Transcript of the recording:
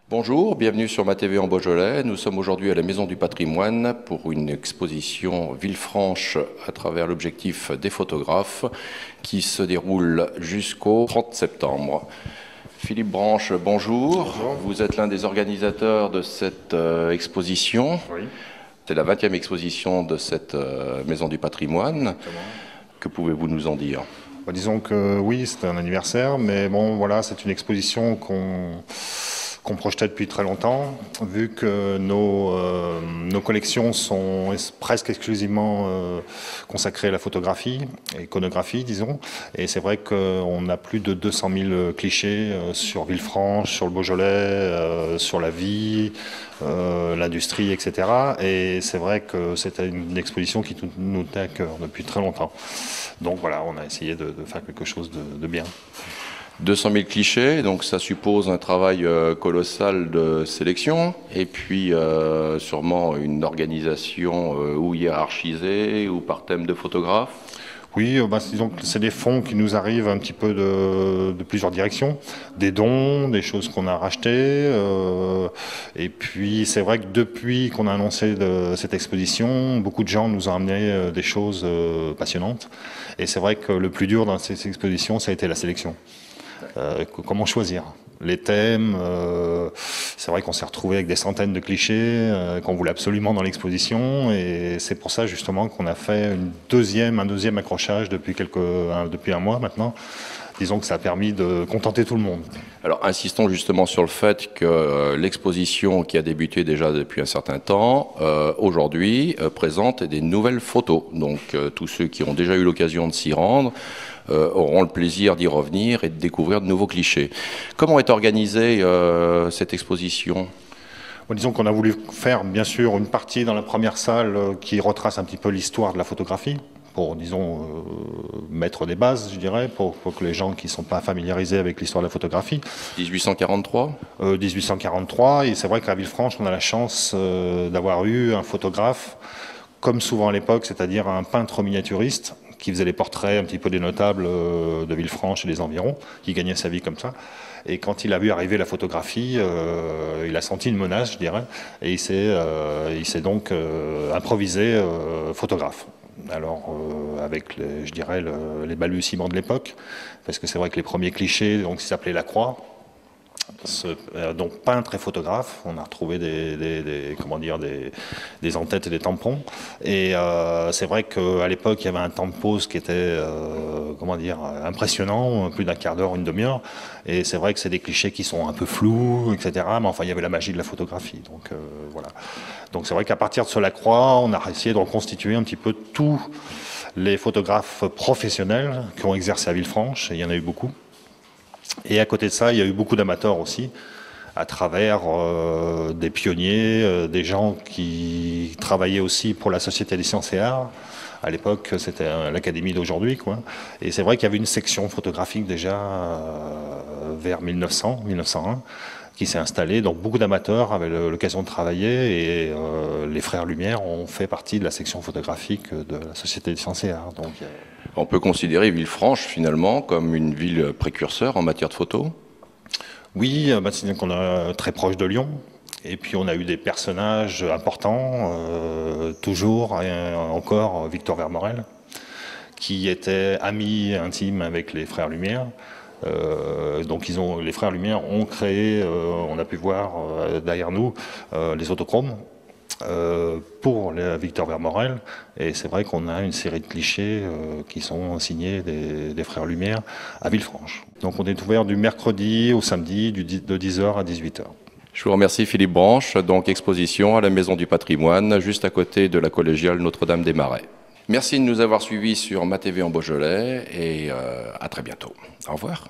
Bonjour, bienvenue sur Ma TV en Beaujolais. Nous sommes aujourd'hui à la Maison du Patrimoine pour une exposition Villefranche à travers l'objectif des photographes qui se déroule jusqu'au 30 septembre. Philippe Branche, bonjour. Bonjour. Vous êtes l'un des organisateurs de cette exposition. Oui. C'est la 20e exposition de cette Maison du Patrimoine. Exactement. Que pouvez-vous nous en dire ? Disons que oui, c'était un anniversaire, mais bon, voilà, c'est une exposition qu'on projetait depuis très longtemps, vu que nos collections sont presque exclusivement consacrées à la photographie, iconographie, disons. Et c'est vrai qu'on a plus de 200 000 clichés sur Villefranche, sur le Beaujolais, sur la vie, l'industrie, etc. Et c'est vrai que c'était une exposition qui nous tenait à cœur depuis très longtemps. Donc voilà, on a essayé de faire quelque chose de bien. 200 000 clichés, donc ça suppose un travail colossal de sélection et puis sûrement une organisation ou hiérarchisée ou par thème de photographe. Oui, disons que c'est des fonds qui nous arrivent un petit peu de plusieurs directions, des dons, des choses qu'on a rachetées, et puis c'est vrai que depuis qu'on a annoncé cette exposition, beaucoup de gens nous ont amené des choses passionnantes, et c'est vrai que le plus dur dans ces expositions, ça a été la sélection. Comment choisir les thèmes, c'est vrai qu'on s'est retrouvé avec des centaines de clichés qu'on voulait absolument dans l'exposition, et c'est pour ça justement qu'on a fait un deuxième accrochage depuis un mois maintenant. Disons que ça a permis de contenter tout le monde. Alors insistons justement sur le fait que l'exposition qui a débuté déjà depuis un certain temps, aujourd'hui présente des nouvelles photos. Donc tous ceux qui ont déjà eu l'occasion de s'y rendre auront le plaisir d'y revenir et de découvrir de nouveaux clichés. Comment est organisée cette exposition ? Disons qu'on a voulu faire bien sûr une partie dans la première salle qui retrace un petit peu l'histoire de la photographie, pour, disons, mettre des bases, je dirais, pour que les gens qui ne sont pas familiarisés avec l'histoire de la photographie. 1843 ? 1843, et c'est vrai qu'à Villefranche, on a la chance d'avoir eu un photographe, comme souvent à l'époque, c'est-à-dire un peintre miniaturiste, qui faisait les portraits un petit peu des notables de Villefranche et des environs, qui gagnait sa vie comme ça. Et quand il a vu arriver la photographie, il a senti une menace, je dirais, et il s'est donc improvisé photographe. Alors, avec, je dirais, les balbutiements de l'époque, parce que c'est vrai que les premiers clichés, donc, s'appelaient la croix. Donc peintre et photographe, on a retrouvé des entêtes et des tampons, et c'est vrai qu'à l'époque il y avait un temps de pause qui était impressionnant, plus d'un quart d'heure, une demi-heure, et c'est vrai que c'est des clichés qui sont un peu flous, etc., mais enfin il y avait la magie de la photographie, donc voilà. Donc c'est vrai qu'à partir de ce Lacroix, on a essayé de reconstituer un petit peu tous les photographes professionnels qui ont exercé à Villefranche, et il y en a eu beaucoup. Et à côté de ça, il y a eu beaucoup d'amateurs aussi, à travers des pionniers, des gens qui travaillaient aussi pour la Société des Sciences et Arts. À l'époque, c'était l'académie d'aujourd'hui, quoi. Et c'est vrai qu'il y avait une section photographique déjà vers 1900, 1901, qui s'est installée. Donc beaucoup d'amateurs avaient l'occasion de travailler, et les Frères Lumière ont fait partie de la section photographique de la Société des Sciences et Arts. Donc, on peut considérer Villefranche finalement comme une ville précurseur en matière de photo ? Oui, c'est qu'on est très proche de Lyon. Et puis on a eu des personnages importants, toujours et encore Victor Vermorel, qui était ami intime avec les Frères Lumière. Donc les Frères Lumière ont créé, on a pu voir derrière nous, les autochromes. Pour Victor Vermorel, et c'est vrai qu'on a une série de clichés qui sont signés des Frères Lumière à Villefranche. Donc on est ouvert du mercredi au samedi de 10h à 18h. Je vous remercie Philippe Branche, donc exposition à la Maison du Patrimoine, juste à côté de la collégiale Notre-Dame-des-Marais. Merci de nous avoir suivis sur Ma TV en Beaujolais, et à très bientôt. Au revoir.